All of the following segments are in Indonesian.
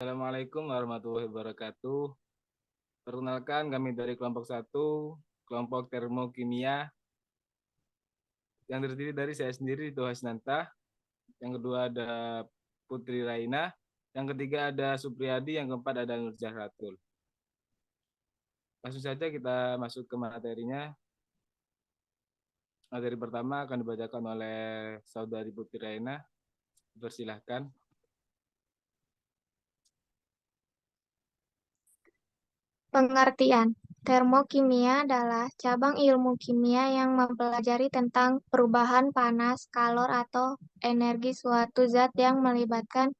Assalamualaikum warahmatullahi wabarakatuh. Perkenalkan kami dari kelompok satu, kelompok termokimia, yang terdiri dari saya sendiri, Doha Hasnanta, yang kedua ada Putri Raina, yang ketiga ada Supriyadi, yang keempat ada Nur Zahratul. Langsung saja kita masuk ke materinya. Materi pertama akan dibacakan oleh Saudari Putri Raina. Persilahkan. Pengertian. Termokimia adalah cabang ilmu kimia yang mempelajari tentang perubahan panas, kalor, atau energi suatu zat yang melibatkan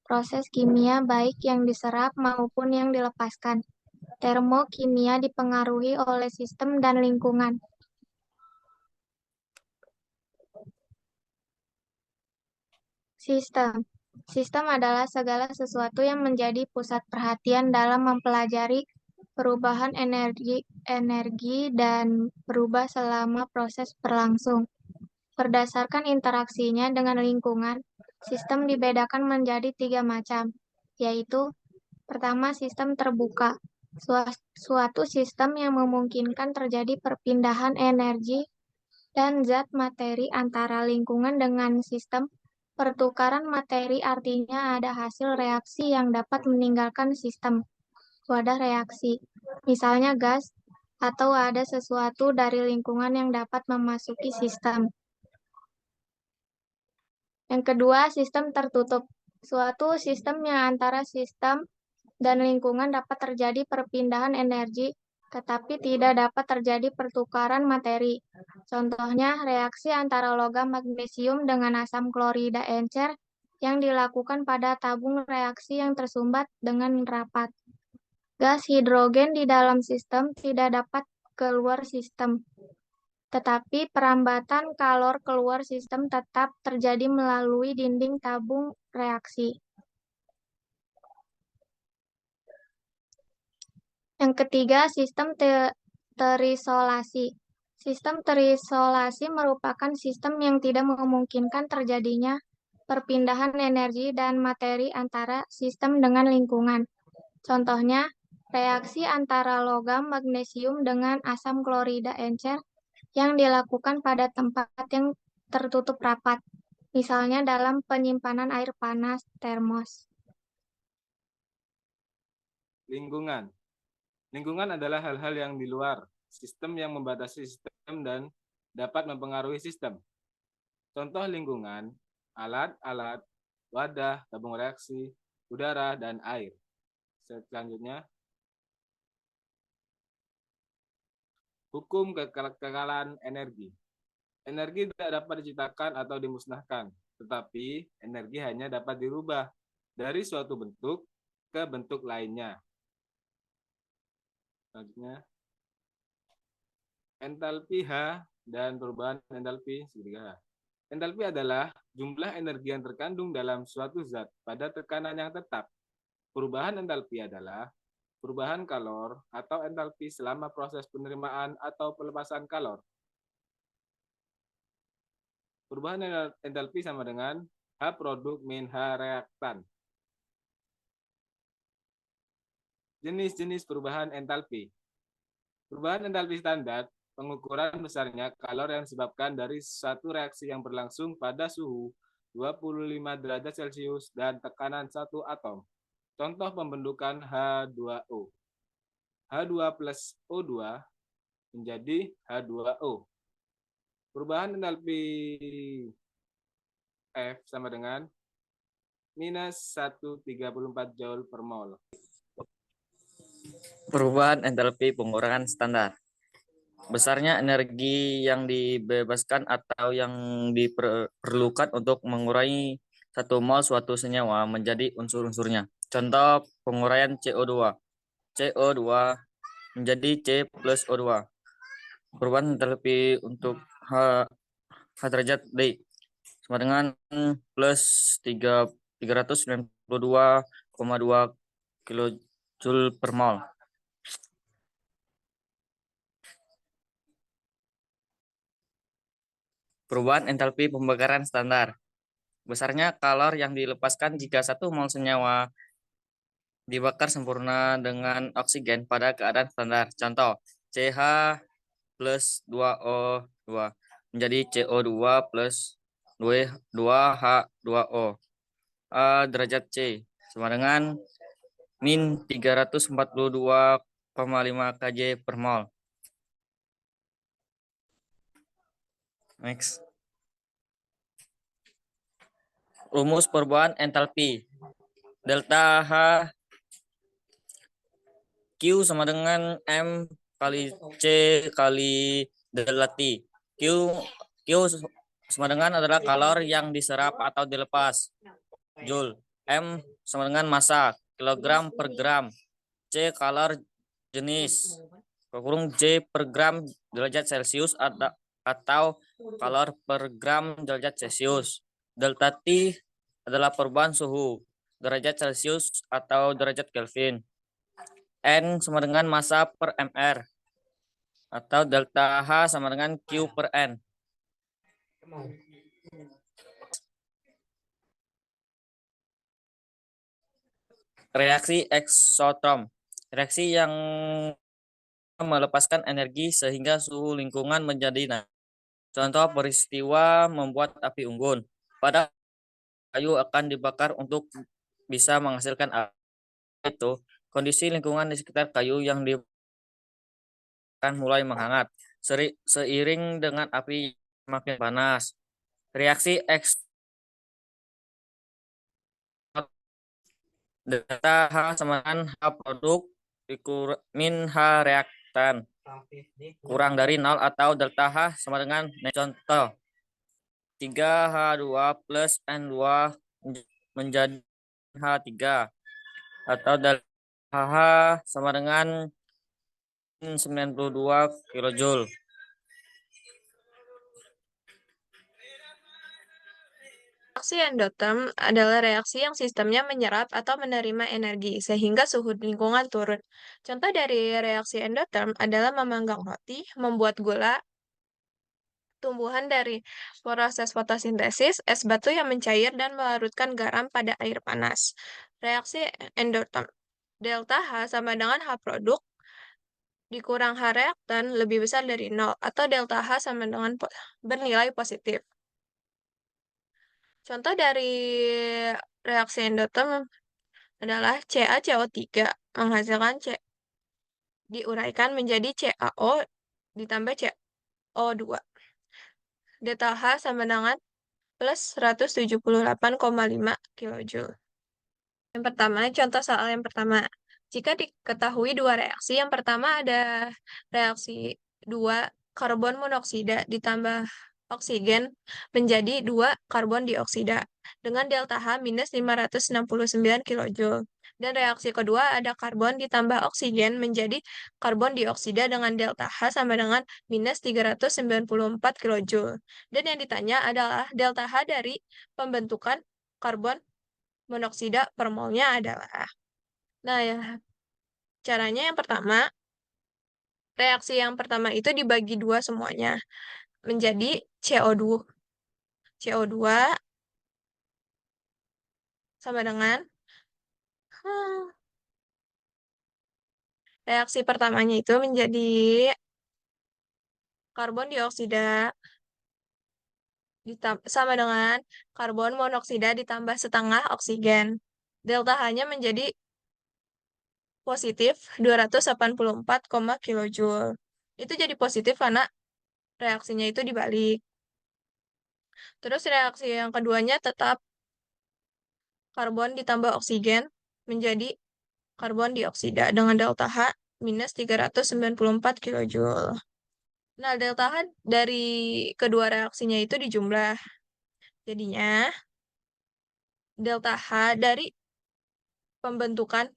proses kimia baik yang diserap maupun yang dilepaskan. Termokimia dipengaruhi oleh sistem dan lingkungan. Sistem. Sistem adalah segala sesuatu yang menjadi pusat perhatian dalam mempelajari perubahan energi dan berubah selama proses berlangsung. Berdasarkan interaksinya dengan lingkungan, sistem dibedakan menjadi tiga macam, yaitu pertama sistem terbuka, suatu sistem yang memungkinkan terjadi perpindahan energi dan zat materi antara lingkungan dengan sistem. Pertukaran materi artinya ada hasil reaksi yang dapat meninggalkan sistem, wadah reaksi, misalnya gas, atau ada sesuatu dari lingkungan yang dapat memasuki sistem. Yang kedua, sistem tertutup. Suatu sistem yang antara sistem dan lingkungan dapat terjadi perpindahan energi, tetapi tidak dapat terjadi pertukaran materi. Contohnya, reaksi antara logam magnesium dengan asam klorida encer yang dilakukan pada tabung reaksi yang tersumbat dengan rapat. Gas hidrogen di dalam sistem tidak dapat keluar sistem, tetapi perambatan kalor keluar sistem tetap terjadi melalui dinding tabung reaksi. Yang ketiga, sistem terisolasi. Sistem terisolasi merupakan sistem yang tidak memungkinkan terjadinya perpindahan energi dan materi antara sistem dengan lingkungan. Contohnya, reaksi antara logam magnesium dengan asam klorida encer yang dilakukan pada tempat yang tertutup rapat, misalnya dalam penyimpanan air panas termos. Lingkungan. Lingkungan adalah hal-hal yang di luar sistem yang membatasi sistem dan dapat mempengaruhi sistem. Contoh lingkungan, alat-alat, wadah, tabung reaksi, udara, dan air. Selanjutnya, hukum kekekalan energi. Energi tidak dapat diciptakan atau dimusnahkan, tetapi energi hanya dapat dirubah dari suatu bentuk ke bentuk lainnya. Selanjutnya, entalpi H dan perubahan entalpi segitiga H. Entalpi adalah jumlah energi yang terkandung dalam suatu zat pada tekanan yang tetap. Perubahan entalpi adalah perubahan kalor atau entalpi selama proses penerimaan atau pelepasan kalor. Perubahan entalpi sama dengan H produk min H reaktan. Jenis-jenis perubahan entalpi. Perubahan entalpi standar, pengukuran besarnya kalor yang disebabkan dari satu reaksi yang berlangsung pada suhu 25 derajat Celcius dan tekanan 1 atom. Contoh pembentukan H2O. H2 plus O2 menjadi H2O. Perubahan entalpi F sama dengan minus 134 Joule per mol. Perubahan entalpi pengurangan standar. Besarnya energi yang dibebaskan atau yang diperlukan untuk mengurangi 1 mol suatu senyawa menjadi unsur-unsurnya. Contoh penguraian CO2. CO2 menjadi C plus O2. Perubahan entalpi untuk H derajat D sama dengan plus 392,2 kilojoule per mol. Perubahan entalpi pembakaran standar. Besarnya kalor yang dilepaskan jika 1 mol senyawa dibakar sempurna dengan oksigen pada keadaan standar. Contoh, CH plus 2O2 menjadi CO2 plus 2H2O. Derajat C sama dengan min 342,5 kJ per mol. Next. Rumus perubahan entalpi. Delta H Q sama dengan M kali C kali delta T. Q sama dengan adalah kalor yang diserap atau dilepas. Joule. M sama dengan massa, kilogram per gram. C kalor jenis, kurung J per gram derajat Celcius atau kalor per gram derajat Celcius. Delta T adalah perubahan suhu, derajat Celcius atau derajat Kelvin. N sama dengan massa per mr atau delta H sama dengan Q per N. Reaksi eksotrom, reaksi yang melepaskan energi sehingga suhu lingkungan menjadi naik. Contoh peristiwa membuat api unggun. Pada kayu akan dibakar untuk bisa menghasilkan api. Itu kondisi lingkungan di sekitar kayu yang akan mulai menghangat seiring dengan api makin panas. Reaksi delta H sama dengan H produk min H reaktan kurang dari 0 atau delta H sama dengan contoh 3H2 plus N2 menjadi H3 atau delta H sama dengan 92 kilojoule. Reaksi endoterm adalah reaksi yang sistemnya menyerap atau menerima energi sehingga suhu lingkungan turun. Contoh dari reaksi endoterm adalah memanggang roti, membuat gula, tumbuhan dari proses fotosintesis, es batu yang mencair, dan melarutkan garam pada air panas. Reaksi endoterm. Delta H sama dengan H produk dikurang H reaktan lebih besar dari 0 atau delta H sama dengan bernilai positif. Contoh dari reaksi endoterm adalah CaCO3 menghasilkan C diuraikan menjadi CaO ditambah CO2. Delta H sama dengan plus 178,5 kJ. Yang pertama, contoh soal yang pertama. Jika diketahui dua reaksi, yang pertama ada reaksi 2 karbon monoksida ditambah oksigen menjadi 2 karbon dioksida dengan delta H minus 569 kJ. Dan reaksi kedua ada karbon ditambah oksigen menjadi karbon dioksida dengan delta H sama dengan minus 394 kJ. Dan yang ditanya adalah delta H dari pembentukan karbon monoksida per molnya adalah. Nah, ya, caranya yang pertama, reaksi yang pertama itu dibagi dua semuanya menjadi CO2. CO2 sama dengan reaksi pertamanya itu menjadi karbon dioksida sama dengan karbon monoksida ditambah setengah oksigen. Delta H-nya menjadi positif 284, kilojoule. Itu jadi positif karena reaksinya itu dibalik. Terus reaksi yang keduanya tetap karbon ditambah oksigen menjadi karbon dioksida dengan delta H minus 394 kilojoule. Nah, delta H dari kedua reaksinya itu dijumlah. Jadinya delta H dari pembentukan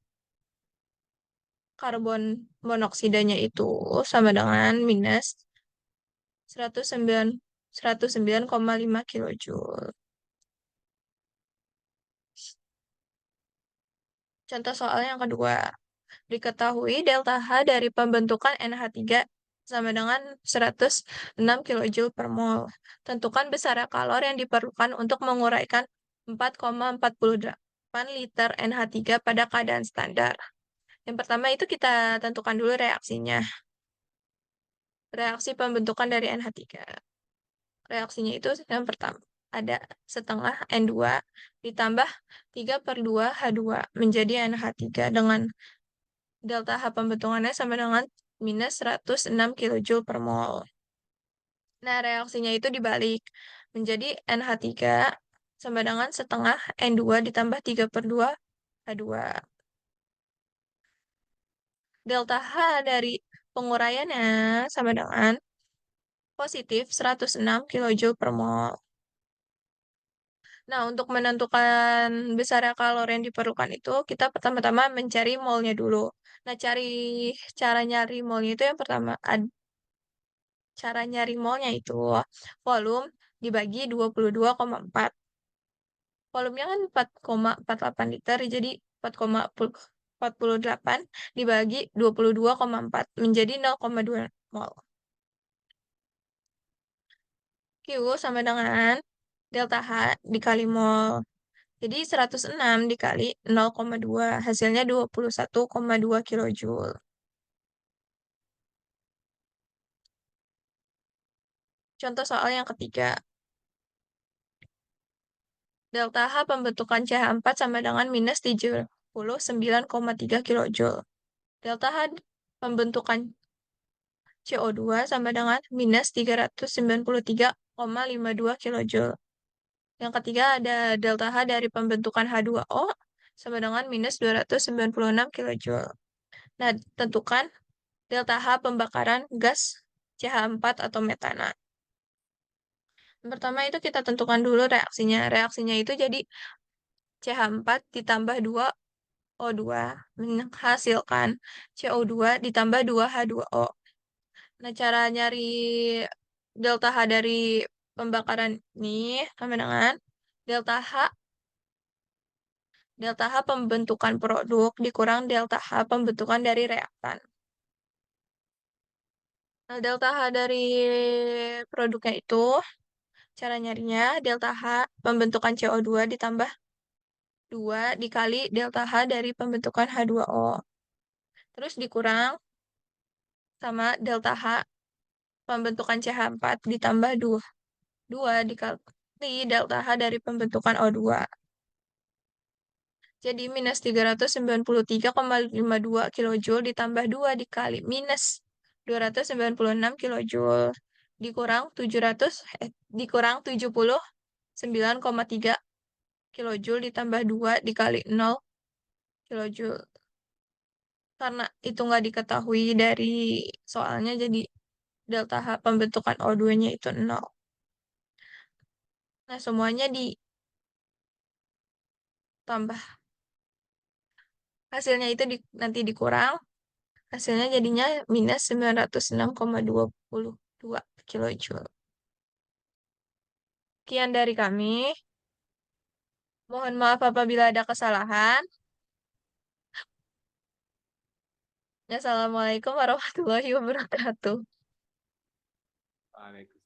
karbon monoksidanya itu sama dengan minus 109,5 kilojoule. Contoh soal yang kedua. Diketahui delta H dari pembentukan NH3 sama dengan 106 kJ per mol. Tentukan besaran kalor yang diperlukan untuk menguraikan 4,48 liter NH3 pada keadaan standar. Yang pertama itu kita tentukan dulu reaksinya. Reaksi pembentukan dari NH3. Reaksinya itu yang pertama ada setengah N2 ditambah 3/2 H2 menjadi NH3 dengan delta H pembentukannya sama dengan minus 106 kJ per mol. Nah, reaksinya itu dibalik menjadi NH3 sama dengan setengah N2 ditambah 3/2 H2. Delta H dari penguraiannya sama dengan positif 106 kJ per mol. Nah, untuk menentukan besarnya kalori yang diperlukan itu, kita pertama-tama mencari molnya dulu. Nah, cara nyari molnya itu yang pertama, cara nyari molnya itu volume dibagi 22,4. Volumenya kan 4,48 liter, jadi 4,48 dibagi 22,4 menjadi 0,2 mol. Q sama dengan delta H dikali mol. Jadi 106 dikali 0,2 hasilnya 21,2 kilojoule. Contoh soal yang ketiga. Delta H pembentukan CH4 sama dengan minus 79,3 kilojoule. Delta H pembentukan CO2 sama dengan minus 393,52 kilojoule. Yang ketiga ada delta H dari pembentukan H2O sama dengan minus 296 kilojoule. Nah, tentukan delta H pembakaran gas CH4 atau metana. Yang pertama itu kita tentukan dulu reaksinya. Reaksinya itu jadi CH4 ditambah 2O2 menghasilkan CO2 ditambah 2H2O. Nah, cara nyari delta H dari pembakaran ini sama dengan delta H pembentukan produk dikurang delta H pembentukan dari reaktan. Nah, delta H dari produknya itu, cara nyarinya delta H pembentukan CO2 ditambah 2 dikali delta H dari pembentukan H2O. Terus dikurang sama delta H pembentukan CH4 ditambah 2 dikali delta H dari pembentukan O2. Jadi minus 393,52 kilojoule ditambah 2 dikali minus 296 kilojoule dikurang 79,3 kilojoule ditambah 2 dikali 0 kilojoule. Karena itu nggak diketahui dari soalnya, jadi delta H pembentukan O2-nya itu 0. Nah, semuanya ditambah. Hasilnya itu nanti dikurang. Hasilnya jadinya minus 906,22 kilojoule. Sekian dari kami. Mohon maaf apabila ada kesalahan. Assalamualaikum warahmatullahi wabarakatuh. Waalaikumsalam.